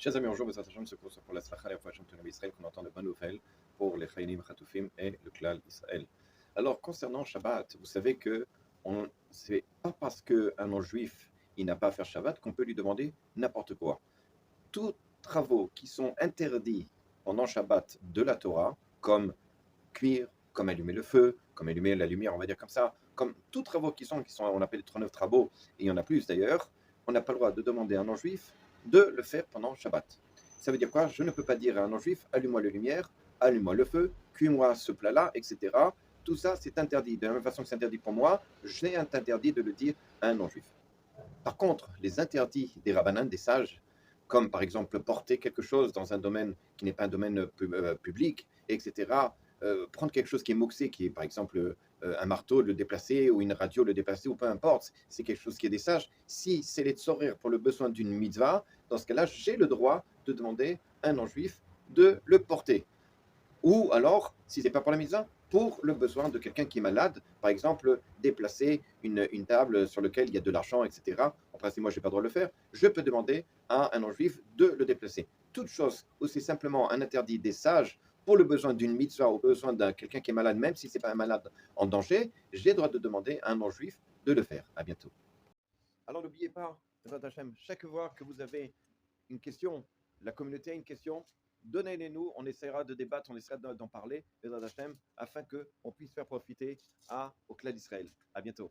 Chers amis, bonjour, Bezrat Hashem, ce cours pour la Slacha et la Fouachem Tournem Israël, qu'on entend de bonnes nouvelles pour les Chayilim Chatoufim et le Klal Israël. Alors, concernant Shabbat, vous savez que c'est pas parce qu'un non-juif il n'a pas à faire Shabbat qu'on peut lui demander n'importe quoi. Tous travaux qui sont interdits pendant Shabbat de la Torah, comme cuire, comme allumer le feu, comme allumer la lumière, on va dire comme ça, comme tous travaux qui sont on appelle les 39 travaux, et il y en a plus d'ailleurs, on n'a pas le droit de demander à un non-juif de le faire pendant Shabbat. Ça veut dire quoi? Je ne peux pas dire à un non-juif, allume-moi la lumière, allume-moi le feu, cuis-moi ce plat-là, etc. Tout ça, c'est interdit. De la même façon que c'est interdit pour moi, j'ai interdit de le dire à un non-juif. Par contre, les interdits des rabbinans, des sages, comme par exemple porter quelque chose dans un domaine qui n'est pas un domaine public, etc., prendre quelque chose qui est moxé, qui est par exemple un marteau, le déplacer, ou une radio, le déplacer, ou peu importe, c'est quelque chose qui est des sages. Si c'est les tsorir pour le besoin d'une mitzvah, dans ce cas-là, j'ai le droit de demander à un non-juif de le porter. Ou alors, si ce n'est pas pour la mitzvah, pour le besoin de quelqu'un qui est malade, par exemple, déplacer une table sur laquelle il y a de l'argent, etc. Enfin, si moi, je n'ai pas le droit de le faire, je peux demander à un non-juif de le déplacer. Toute chose où c'est simplement un interdit des sages pour le besoin d'une mitzvah, au besoin de quelqu'un qui est malade, même si ce n'est pas un malade en danger, j'ai le droit de demander à un non-juif de le faire. À bientôt. Alors, n'oubliez pas, chaque fois que vous avez une question, la communauté a une question, donnez-les-nous, on essaiera de débattre, on essaiera d'en parler, Bezrat Hashem, afin qu'on puisse faire profiter au clan d'Israël. À bientôt.